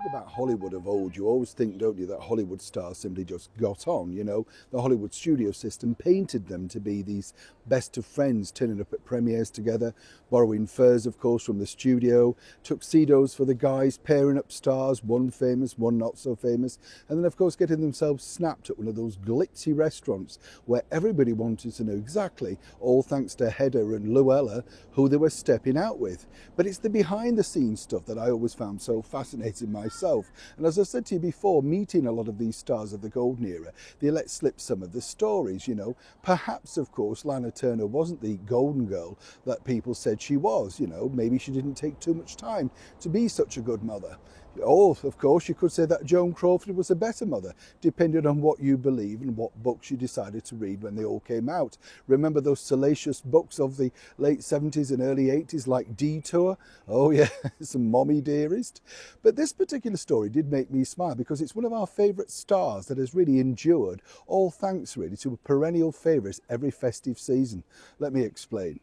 think about Hollywood of old, you always think, don't you, that Hollywood stars simply just got on, you know. The Hollywood studio system painted them to be these best of friends, turning up at premieres together, borrowing furs, of course, from the studio, tuxedos for the guys, pairing up stars, one famous, one not so famous, and then, of course, getting themselves snapped at one of those glitzy restaurants where everybody wanted to know exactly, all thanks to Hedda and Luella, who they were stepping out with. But it's the behind the scenes stuff that I always found so fascinating myself. And as I said to you before, meeting a lot of these stars of the golden era, they let slip some of the stories, you know. Perhaps, of course, Lana Turner wasn't the golden girl that people said she was, you know. Maybe she didn't take too much time to be such a good mother. Or, of course, you could say that Joan Crawford was a better mother, depending on what you believe and what books you decided to read when they all came out. Remember those salacious books of the late 70s and early 80s like Detour? Oh yeah, some mommy dearest. But this particular story did make me smile because it's one of our favourite stars that has really endured, all thanks really to a perennial favourite every festive season. Let me explain.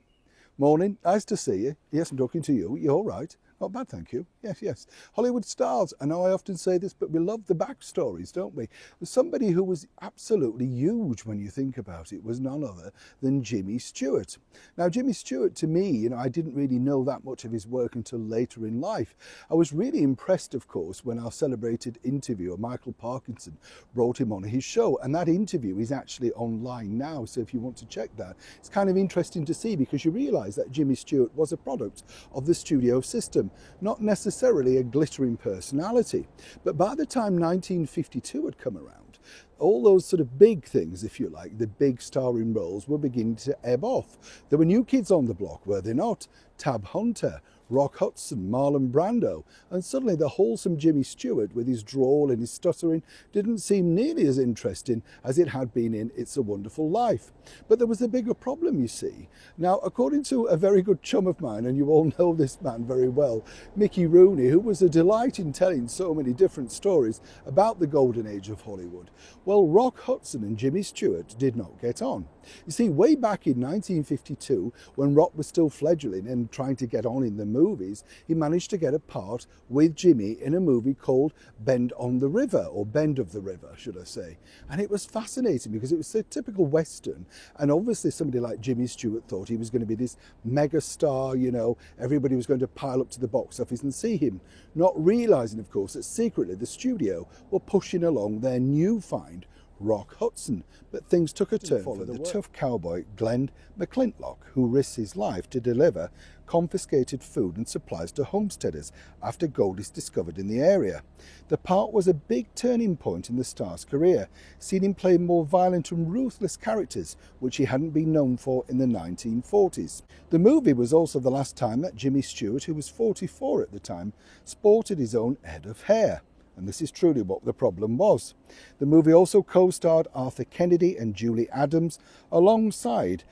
Morning, nice to see you. Yes, I'm talking to you. You're all right. Not bad, thank you. Yes. Hollywood stars. I know I often say this, but we love the backstories, don't we? Somebody who was absolutely huge when you think about it was none other than Jimmy Stewart. Now, Jimmy Stewart, to me, you know, I didn't really know that much of his work until later in life. I was really impressed, of course, when our celebrated interviewer, Michael Parkinson, brought him on his show. And that interview is actually online now, so if you want to check that, it's kind of interesting to see because you realise that Jimmy Stewart was a product of the studio system. Not necessarily a glittering personality, but by the time 1952 had come around, all those sort of big things, if you like, the big starring roles were beginning to ebb off. There were new kids on the block, were there not? Tab Hunter, Rock Hudson, Marlon Brando, and suddenly the wholesome Jimmy Stewart with his drawl and his stuttering didn't seem nearly as interesting as it had been in It's a Wonderful Life. But there was a bigger problem, you see. Now, according to a very good chum of mine, and you all know this man very well, Mickey Rooney, who was a delight in telling so many different stories about the golden age of Hollywood, well, Rock Hudson and Jimmy Stewart did not get on. You see, way back in 1952, when Rock was still fledgling and trying to get on in the movies, he managed to get a part with Jimmy in a movie called Bend on the River, or Bend of the River, should I say. And it was fascinating because it was a typical Western. And obviously somebody like Jimmy Stewart thought he was going to be this mega star, you know, everybody was going to pile up to the box office and see him. Not realising, of course, that secretly the studio were pushing along their new find, Rock Hudson. But things took a turn for the tough cowboy Glenn McClintock, who risked his life to deliver confiscated food and supplies to homesteaders after gold is discovered in the area. The part was a big turning point in the star's career, seeing him play more violent and ruthless characters, which he hadn't been known for in the 1940s. The movie was also the last time that Jimmy Stewart, who was 44 at the time, sported his own head of hair. And this is truly what the problem was. The movie also co-starred Arthur Kennedy and Julie Adams alongside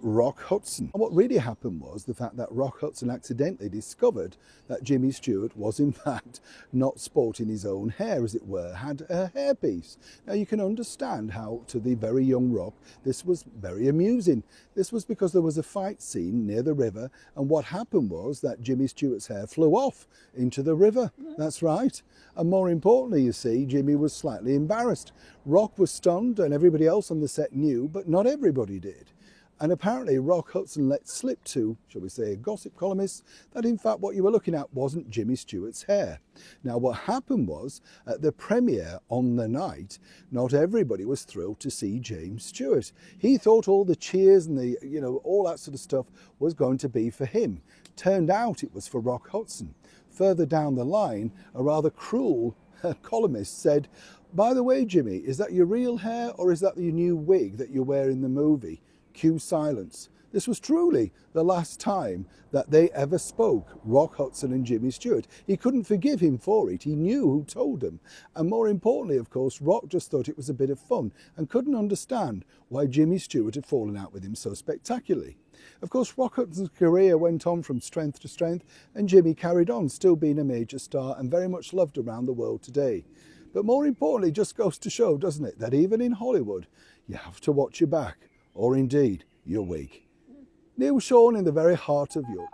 Rock Hudson. And what really happened was the fact that Rock Hudson accidentally discovered that Jimmy Stewart was in fact not sporting his own hair, as it were, had a hairpiece. Now you can understand how to the very young Rock this was very amusing. This was because there was a fight scene near the river, and what happened was that Jimmy Stewart's hair flew off into the river. That's right. And more importantly, you see, Jimmy was slightly embarrassed. Rock was stunned and everybody else on the set knew, but not everybody did. And apparently Rock Hudson let slip to, shall we say, a gossip columnist, that in fact what you were looking at wasn't Jimmy Stewart's hair. Now what happened was, at the premiere on the night, not everybody was thrilled to see James Stewart. He thought all the cheers and the, you know, all that sort of stuff was going to be for him. Turned out it was for Rock Hudson. Further down the line, a rather cruel columnist said, "By the way, Jimmy, is that your real hair or is that your new wig that you wear in the movie?" Cue silence. This was truly the last time that they ever spoke, Rock Hudson and Jimmy Stewart. He couldn't forgive him for it. He knew who told him. And more importantly, of course, Rock just thought it was a bit of fun and couldn't understand why Jimmy Stewart had fallen out with him so spectacularly. Of course, Rock Hudson's career went on from strength to strength, and Jimmy carried on, still being a major star and very much loved around the world today. But more importantly, it just goes to show, doesn't it, that even in Hollywood, you have to watch your back, or indeed, your wig. Neil Sean in the very heart of Yorkshire.